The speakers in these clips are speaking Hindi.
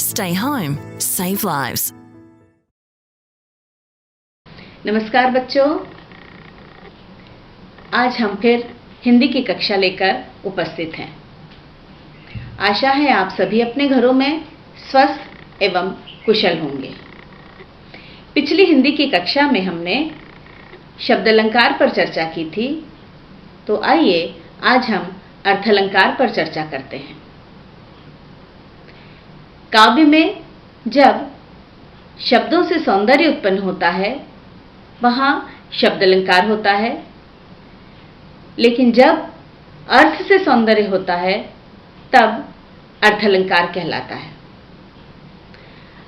Stay home, save lives. नमस्कार बच्चों, आज हम फिर हिंदी की कक्षा लेकर उपस्थित हैं। आशा है आप सभी अपने घरों में स्वस्थ एवं कुशल होंगे। पिछली हिंदी की कक्षा में हमने शब्द अलंकार पर चर्चा की थी, तो आइए आज हम अर्थालंकार पर चर्चा करते हैं। काव्य में जब शब्दों से सौंदर्य उत्पन्न होता है, वहाँ शब्द अलंकार होता है, लेकिन जब अर्थ से सौंदर्य होता है तब अर्थालंकार कहलाता है।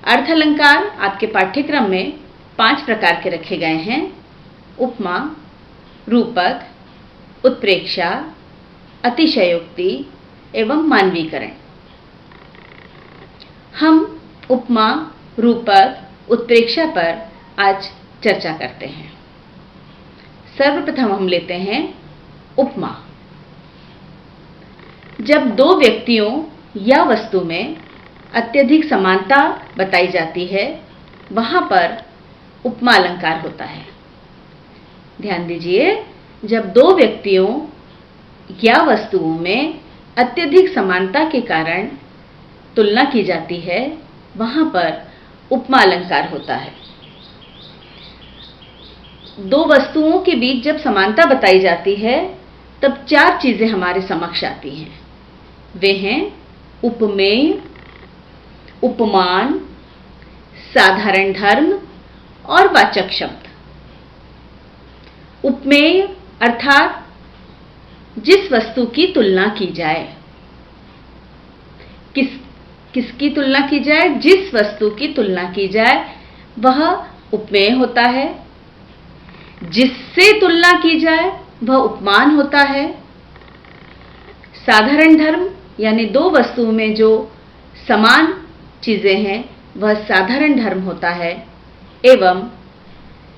अर्थालंकार आपके पाठ्यक्रम में 5 प्रकार के रखे गए हैं: उपमा, रूपक, उत्प्रेक्षा, अतिशयोक्ति एवं मानवीकरण। हम उपमा, रूपक, उत्प्रेक्षा पर आज चर्चा करते हैं। सर्वप्रथम हम लेते हैं उपमा। जब दो व्यक्तियों या वस्तु में अत्यधिक समानता बताई जाती है, वहां पर उपमा अलंकार होता है। ध्यान दीजिए, जब दो व्यक्तियों या वस्तुओं में अत्यधिक समानता के कारण तुलना की जाती है, वहां पर उपमा अलंकार होता है। दो वस्तुओं के बीच जब समानता बताई जाती है, तब 4 चीजें हमारे समक्ष आती हैं। वे हैं उपमेय, उपमान, साधारण धर्म और वाचक शब्द। उपमेय अर्थात जिस वस्तु की तुलना की जाए। किसकी तुलना की जाए? जिस वस्तु की तुलना की जाए वह उपमेय होता है। जिससे तुलना की जाए वह उपमान होता है। साधारण धर्म यानी दो वस्तुओं में जो समान चीजें हैं वह साधारण धर्म होता है। एवं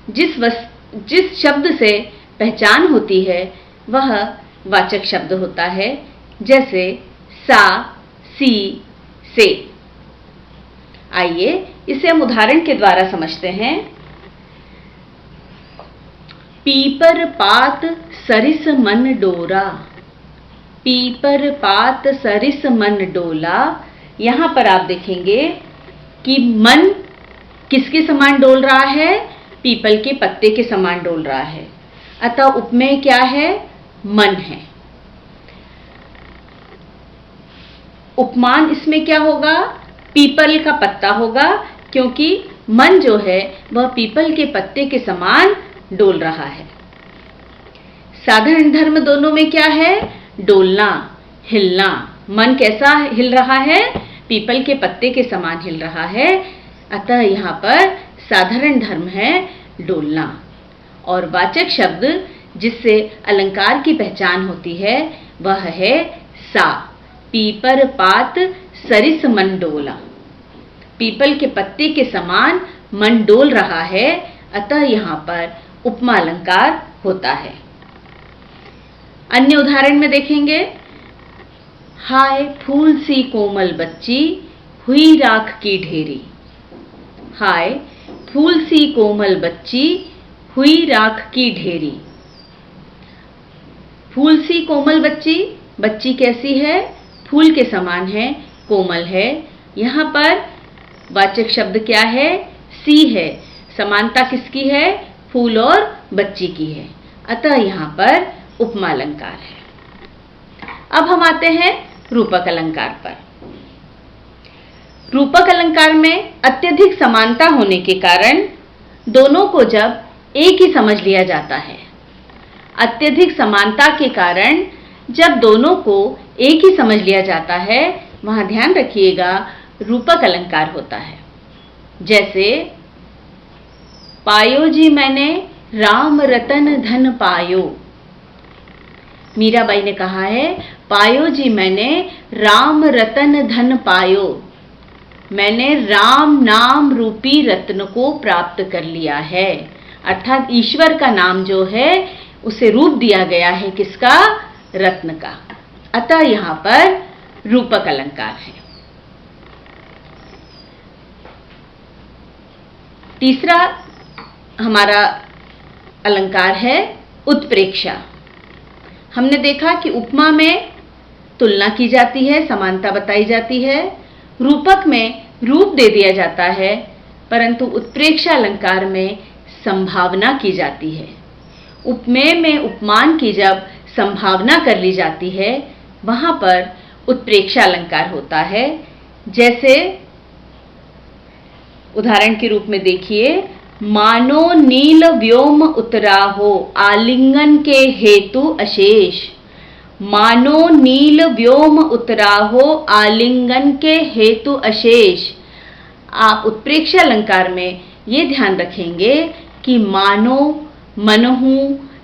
जिस शब्द से पहचान होती है वह वाचक शब्द होता है, जैसे सा, सी, से। आइए इसे हम उदाहरण के द्वारा समझते हैं। पीपर पात सरिस मन डोरा। पीपर पात सरिस मन डोला। यहां पर आप देखेंगे कि मन किसके समान डोल रहा है? पीपल के पत्ते के समान डोल रहा है। अतः उपमेय क्या है? मन है। उपमान इसमें क्या होगा? पीपल का पत्ता होगा, क्योंकि मन जो है वह पीपल के पत्ते के समान डोल रहा है। साधारण धर्म दोनों में क्या है? डोलना, हिलना। मन कैसा हिल रहा है? पीपल के पत्ते के समान हिल रहा है। अतः यहाँ पर साधारण धर्म है डोलना। और वाचक शब्द जिससे अलंकार की पहचान होती है वह है सा। पीपर पात सरिस मन डोला। पीपल के पत्ते के समान मन डोल रहा है, अतः यहाँ पर उपमा अलंकार होता है। अन्य उदाहरण में देखेंगे। हाय फूल सी कोमल बच्ची, हुई राख की ढेरी। हाय फूल सी कोमल बच्ची, हुई राख की ढेरी। फूल सी कोमल बच्ची, बच्ची कैसी है? फूल के समान है, कोमल है। यहाँ पर वाचक शब्द क्या है? सी है। समानता किसकी है? फूल और बच्ची की है। अतः यहाँ पर उपमा अलंकार है। अब हम आते हैं रूपक अलंकार पर। रूपक अलंकार में अत्यधिक समानता होने के कारण दोनों को जब एक ही समझ लिया जाता है। अत्यधिक समानता के कारण जब दोनों को एक ही समझ लिया जाता है, वहां ध्यान रखिएगा रूपक अलंकार होता है। जैसे पायो जी मैंने राम रतन धन पायो। मीराबाई ने कहा है, पायो जी मैंने राम रतन धन पायो। मैंने राम नाम रूपी रत्न को प्राप्त कर लिया है। अर्थात ईश्वर का नाम जो है उसे रूप दिया गया है किसका? रत्न का। अतः यहां पर रूपक अलंकार है। तीसरा हमारा अलंकार है उत्प्रेक्षा। हमने देखा कि उपमा में तुलना की जाती है, समानता बताई जाती है, रूपक में रूप दे दिया जाता है, परंतु उत्प्रेक्षा अलंकार में संभावना की जाती है। उपमेय में उपमान की जब संभावना कर ली जाती है वहां पर उत्प्रेक्षा अलंकार होता है। जैसे उदाहरण के रूप में देखिए, मानो नील व्योम उतरा हो आलिंगन के हेतु अशेष। मानो नील व्योम उतरा हो आलिंगन के हेतु अशेष। आप उत्प्रेक्षा अलंकार में ये ध्यान रखेंगे कि मानो, मनहु,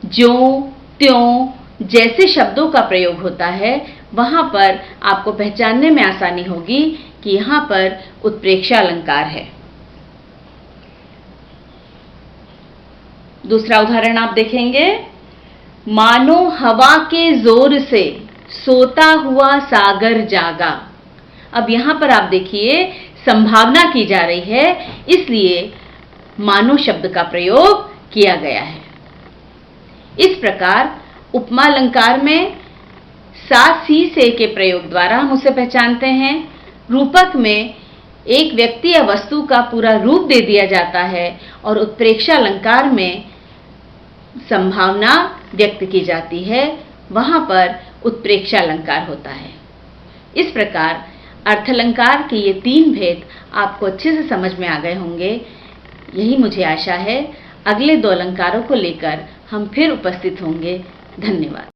ज्यों, त्यों जैसे शब्दों का प्रयोग होता है, वहां पर आपको पहचानने में आसानी होगी कि यहां पर उत्प्रेक्षा अलंकार है। दूसरा उदाहरण आप देखेंगे, मानो हवा के जोर से सोता हुआ सागर जागा। अब यहां पर आप देखिए संभावना की जा रही है, इसलिए मानो शब्द का प्रयोग किया गया है। इस प्रकार उपमा अलंकार में सा, सी, से के प्रयोग द्वारा हम उसे पहचानते हैं। रूपक में एक व्यक्ति या वस्तु का पूरा रूप दे दिया जाता है और उत्प्रेक्षा अलंकार में संभावना व्यक्त की जाती है, वहां पर उत्प्रेक्षा अलंकार होता है। इस प्रकार अर्थ अलंकार के ये 3 भेद आपको अच्छे से समझ में आ गए होंगे, यही मुझे आशा है। अगले 2 अलंकारों को लेकर हम फिर उपस्थित होंगे। धन्यवाद।